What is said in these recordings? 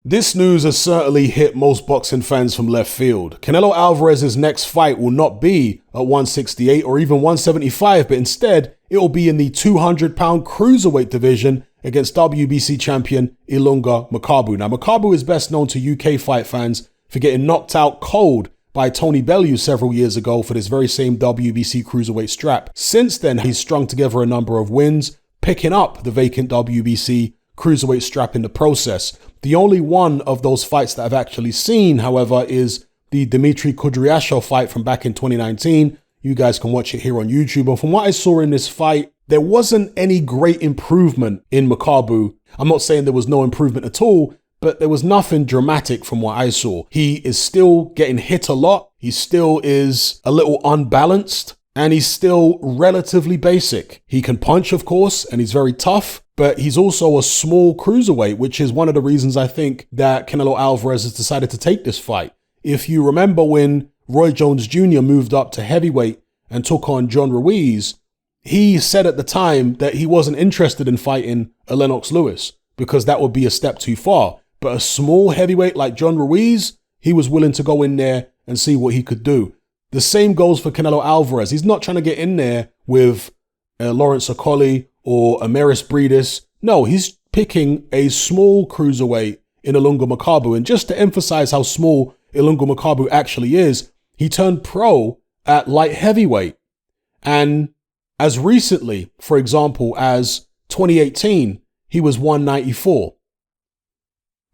This news has certainly hit most boxing fans from left field. Canelo Alvarez's next fight will not be at 168 or even 175, but instead it will be in the 200-pound cruiserweight division against WBC champion Ilunga Makabu. Now, Makabu is best known to UK fight fans for getting knocked out cold by Tony Bellew several years ago for this very same WBC cruiserweight strap. Since then, he's strung together a number of wins, picking up the vacant WBC cruiserweight strap in the process. The only one of those fights that I've actually seen, however, is the Dmitry Kudryashov fight from back in 2019. You guys can watch it here on YouTube. And from what I saw in this fight, there wasn't any great improvement in Makabu. I'm not saying there was no improvement at all, but there was nothing dramatic from what I saw. He is still getting hit a lot. He still is a little unbalanced, and he's still relatively basic. He can punch, of course, and he's very tough, but he's also a small cruiserweight, which is one of the reasons I think that Canelo Alvarez has decided to take this fight. If you remember when Roy Jones Jr. moved up to heavyweight and took on John Ruiz, he said at the time that he wasn't interested in fighting a Lennox Lewis because that would be a step too far. But a small heavyweight like John Ruiz, he was willing to go in there and see what he could do. The same goes for Canelo Alvarez. He's not trying to get in there with Lawrence Okolie or Ameris Breedis. No, he's picking a small cruiserweight in Ilunga Makabu. And just to emphasize how small Ilunga Makabu actually is, he turned pro at light heavyweight. And as recently, for example, as 2018, he was 194.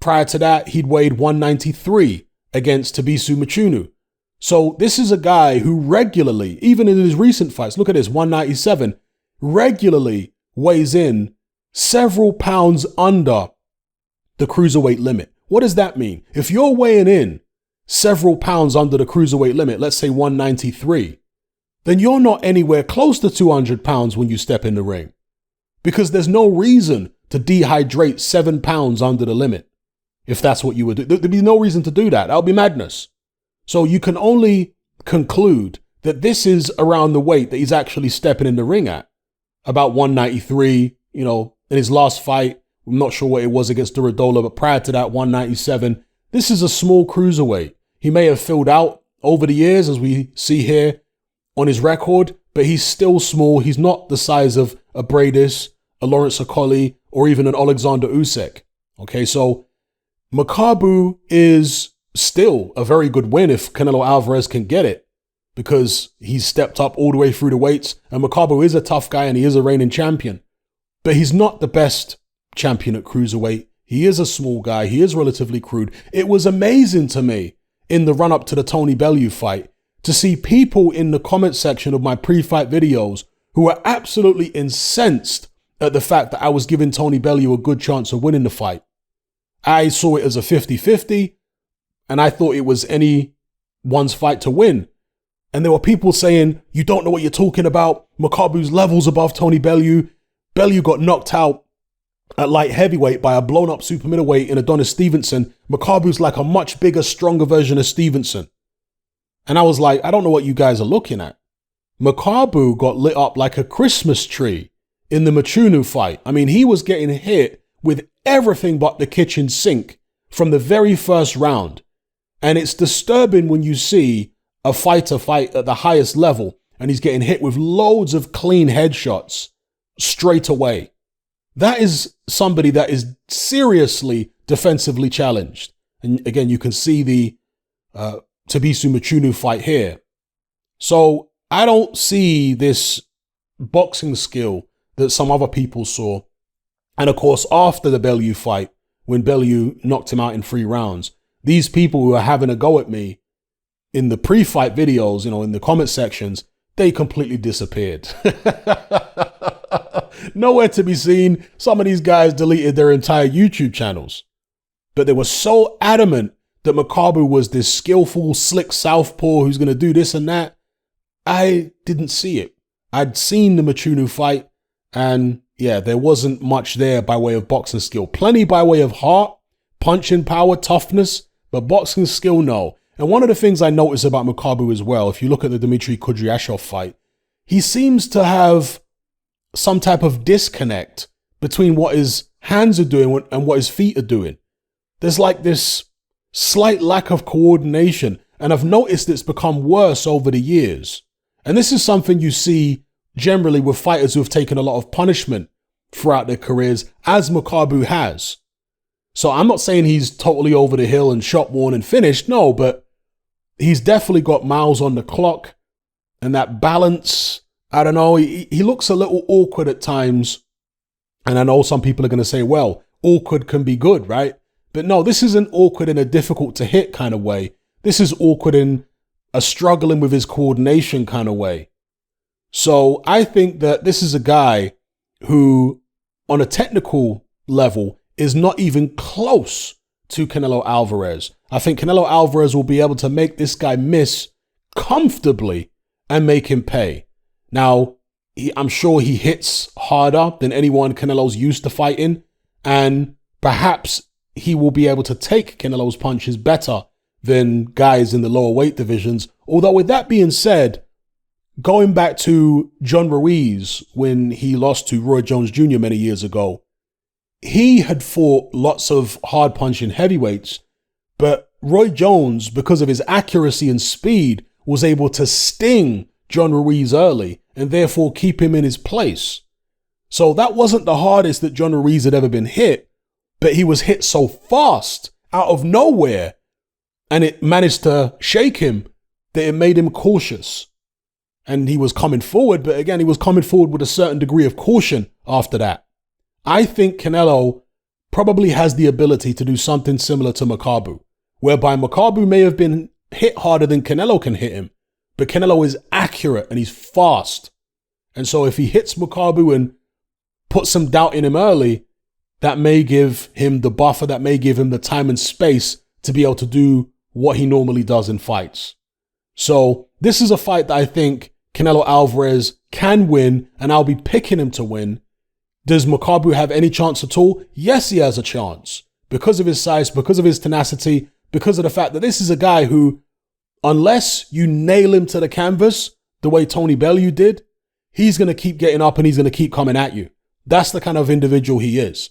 Prior to that, he'd weighed 193 against Tabisu Machunu. So this is a guy who regularly, even in his recent fights, look at this, 197, regularly weighs in several pounds under the cruiserweight limit. What does that mean? If you're weighing in several pounds under the cruiserweight limit, let's say 193, then you're not anywhere close to 200 pounds when you step in the ring, because there's no reason to dehydrate 7 pounds under the limit. If that's what you would do, there'd be no reason to do that. That would be madness. So you can only conclude that this is around the weight that he's actually stepping in the ring at, about 193, in his last fight. I'm not sure what it was against Duradola, but prior to that, 197. This is a small cruiserweight. He may have filled out over the years, as we see here on his record, but he's still small. He's not the size of a Breidis, a Lawrence Okolie, or even an Alexander Usyk. Okay, so Makabu is still a very good win if Canelo Alvarez can get it, because he's stepped up all the way through the weights, and Makabu is a tough guy and he is a reigning champion. But he's not the best champion at cruiserweight. He is a small guy. He is relatively crude. It was amazing to me in the run-up to the Tony Bellew fight to see people in the comment section of my pre-fight videos who were absolutely incensed at the fact that I was giving Tony Bellew a good chance of winning the fight. I saw it as a 50-50, and I thought it was anyone's fight to win. And there were people saying, you don't know what you're talking about. Makabu's levels above Tony Bellew. Bellew got knocked out at light heavyweight by a blown-up super middleweight in Adonis Stevenson. Makabu's like a much bigger, stronger version of Stevenson. And I was like, I don't know what you guys are looking at. Makabu got lit up like a Christmas tree in the Machunu fight. I mean, he was getting hit with everything but the kitchen sink from the very first round. And it's disturbing when you see a fighter fight at the highest level and he's getting hit with loads of clean headshots straight away. That is somebody that is seriously defensively challenged. And again, you can see the Tabisu Machunu fight here. So I don't see this boxing skill that some other people saw. And of course, after the Bellew fight, when Bellew knocked him out in 3 rounds, these people who are having a go at me in the pre-fight videos, in the comment sections, they completely disappeared. Nowhere to be seen. Some of these guys deleted their entire YouTube channels. But they were so adamant that Makabu was this skillful, slick southpaw who's going to do this and that. I didn't see it. I'd seen the Machunu fight, and yeah, there wasn't much there by way of boxing skill. Plenty by way of heart, punching power, toughness, but boxing skill, no. And one of the things I noticed about Makabu as well, if you look at the Dmitry Kudryashov fight, he seems to have some type of disconnect between what his hands are doing and what his feet are doing. there's like this slight lack of coordination. And I've noticed it's become worse over the years. And this is something you see generally with fighters who have taken a lot of punishment throughout their careers, as Makabu has. So I'm not saying he's totally over the hill and shot worn and finished, no, but he's definitely got miles on the clock. And that balance, I don't know, he looks a little awkward at times. And I know some people are going to say, well, awkward can be good, right? But no, this isn't awkward in a difficult to hit kind of way. This is awkward in a struggling with his coordination kind of way. So I think that this is a guy who, on a technical level, is not even close to Canelo Alvarez. I think Canelo Alvarez will be able to make this guy miss comfortably and make him pay. Now, I'm sure he hits harder than anyone Canelo's used to fighting, and perhaps he will be able to take Canelo's punches better than guys in the lower weight divisions. Although with that being said, going back to John Ruiz when he lost to Roy Jones Jr. many years ago, he had fought lots of hard punching heavyweights, but Roy Jones, because of his accuracy and speed, was able to sting John Ruiz early and therefore keep him in his place. So that wasn't the hardest that John Ruiz had ever been hit, but he was hit so fast out of nowhere and it managed to shake him that it made him cautious. And he was coming forward, but again, he was coming forward with a certain degree of caution after that. I think Canelo probably has the ability to do something similar to Makabu, whereby Makabu may have been hit harder than Canelo can hit him, but Canelo is accurate and he's fast. And so if he hits Makabu and puts some doubt in him early, that may give him the buffer, that may give him the time and space to be able to do what he normally does in fights. So this is a fight that I think Canelo Alvarez can win, and I'll be picking him to win. Does Makabu have any chance at all? Yes, he has a chance. Because of his size, because of his tenacity, because of the fact that this is a guy who, unless you nail him to the canvas the way Tony Bellew did, he's going to keep getting up and he's going to keep coming at you. That's the kind of individual he is.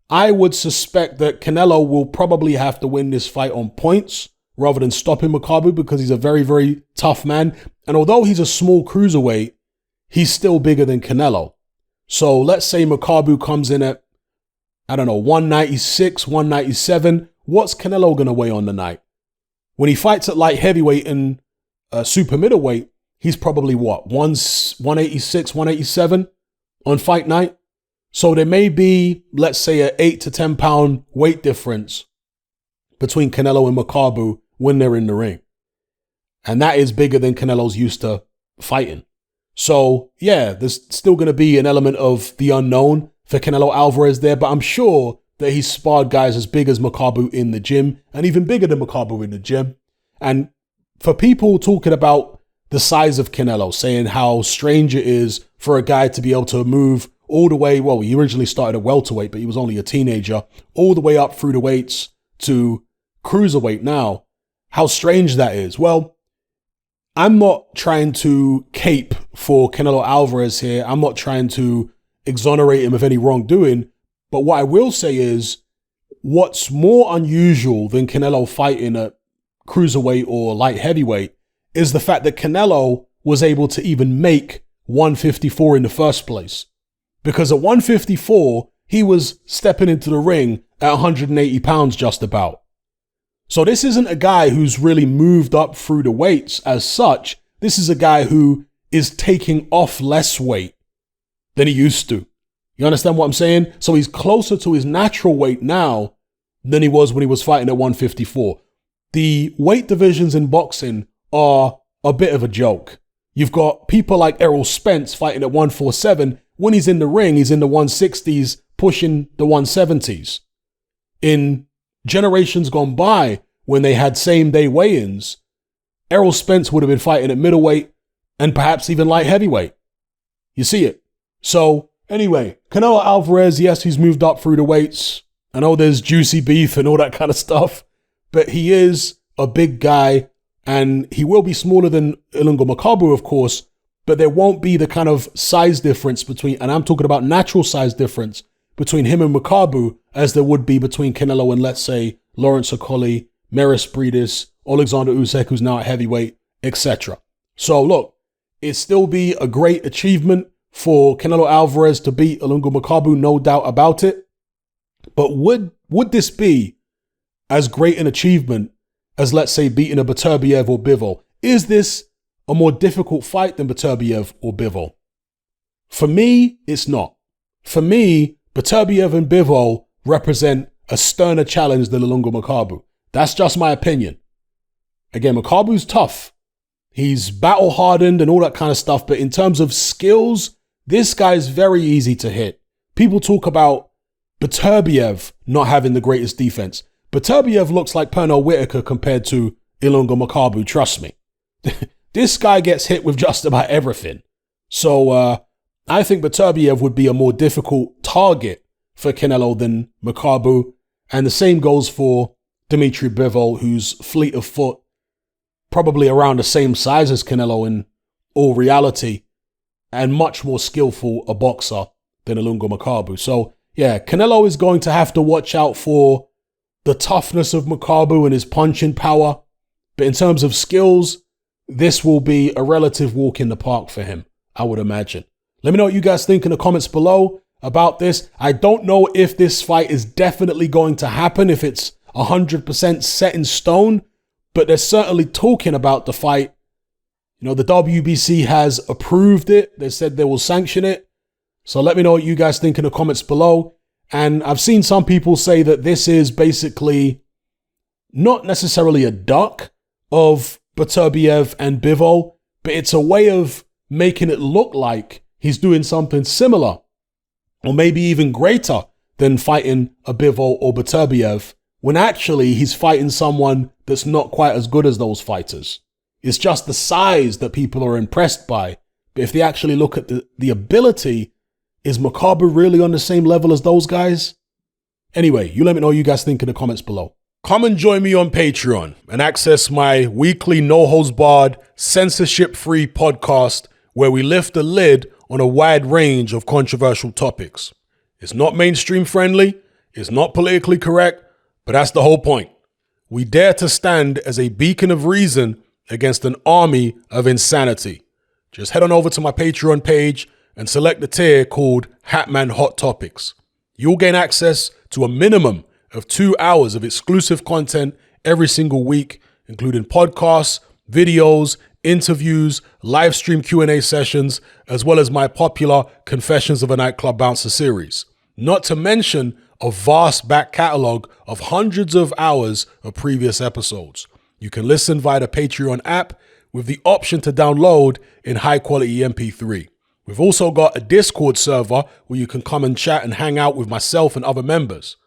I would suspect that Canelo will probably have to win this fight on points rather than stopping Makabu because he's a very, very tough man. And although he's a small cruiserweight, he's still bigger than Canelo. So let's say Makabu comes in at, 196, 197. What's Canelo going to weigh on the night? When he fights at light heavyweight and super middleweight, he's probably 186, 187 on fight night. So there may be, let's say, an 8 to 10 pound weight difference between Canelo and Makabu when they're in the ring. And that is bigger than Canelo's used to fighting. So yeah, there's still going to be an element of the unknown for Canelo Alvarez there, but I'm sure that he's sparred guys as big as Makabu in the gym and even bigger than Makabu in the gym. And for people talking about the size of Canelo, saying how strange it is for a guy to be able to move all the way, well, he originally started at welterweight, but he was only a teenager, all the way up through the weights to cruiserweight now. How strange that is. Well, I'm not trying to cape for Canelo Alvarez here. I'm not trying to exonerate him of any wrongdoing. But what I will say is, what's more unusual than Canelo fighting at cruiserweight or light heavyweight is the fact that Canelo was able to even make 154 in the first place. Because at 154, he was stepping into the ring at 180 pounds just about. So this isn't a guy who's really moved up through the weights as such. This is a guy who is taking off less weight than he used to. You understand what I'm saying? So he's closer to his natural weight now than he was when he was fighting at 154. The weight divisions in boxing are a bit of a joke. You've got people like Errol Spence fighting at 147. When he's in the ring, he's in the 160s, pushing the 170s. In generations gone by, when they had same-day weigh-ins, Errol Spence would have been fighting at middleweight and perhaps even light heavyweight. You see it? So, anyway, Canelo Alvarez, yes, he's moved up through the weights. I know there's juicy beef and all that kind of stuff, but he is a big guy, and he will be smaller than Ilunga Makabu, of course, but there won't be the kind of size difference between, and I'm talking about natural size difference, between him and Makabu as there would be between Canelo and, let's say, Lawrence Okolie, Maris Briedis, Alexander Usyk, who's now at heavyweight, etc. So look, it'd still be a great achievement for Canelo Alvarez to beat Ilunga Makabu, no doubt about it. But would this be as great an achievement as, let's say, beating a Beterbiev or Bivol? Is this a more difficult fight than Beterbiev or Bivol? For me, it's not. For me, Beterbiev and Bivol represent a sterner challenge than Ilunga Makabu. That's just my opinion. Again, Makabu's tough. He's battle-hardened and all that kind of stuff. But in terms of skills, this guy's very easy to hit. People talk about Beterbiev not having the greatest defense. Beterbiev looks like Pernell Whitaker compared to Ilunga Makabu, trust me. This guy gets hit with just about everything. So I think Beterbiev would be a more difficult target for Canelo than Makabu. And the same goes for Dimitri Bivol, who's fleet of foot, probably around the same size as Canelo in all reality, and much more skillful a boxer than Ilunga Makabu. So yeah, Canelo is going to have to watch out for the toughness of Makabu and his punching power. But in terms of skills, this will be a relative walk in the park for him, I would imagine. Let me know what you guys think in the comments below about this. I don't know if this fight is definitely going to happen, if it's 100% set in stone, but they're certainly talking about the fight. You know, the WBC has approved it. They said they will sanction it. So let me know what you guys think in the comments below. And I've seen some people say that this is basically not necessarily a duck of Beterbiev and Bivol, but it's a way of making it look like he's doing something similar or maybe even greater than fighting a Bivol or Beterbiev, when actually he's fighting someone that's not quite as good as those fighters. It's just the size that people are impressed by. But if they actually look at the ability, is Makabu really on the same level as those guys? Anyway, you let me know what you guys think in the comments below. Come and join me on Patreon and access my weekly no-holds-barred, censorship-free podcast where we lift the lid on a wide range of controversial topics. It's not mainstream friendly, it's not politically correct, but that's the whole point. We dare to stand as a beacon of reason against an army of insanity. Just head on over to my Patreon page and select the tier called Hatman Hot Topics. You'll gain access to a minimum of 2 hours of exclusive content every single week, including podcasts, videos, interviews, live stream Q&A sessions, as well as my popular Confessions of a Nightclub Bouncer series. Not to mention a vast back catalog of hundreds of hours of previous episodes. You can listen via the Patreon app with the option to download in high quality MP3. We've also got a Discord server where you can come and chat and hang out with myself and other members.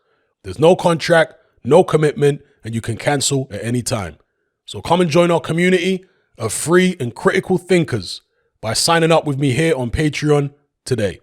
There's no contract, no commitment, and you can cancel at any time. So come and join our community of free and critical thinkers by signing up with me here on Patreon today.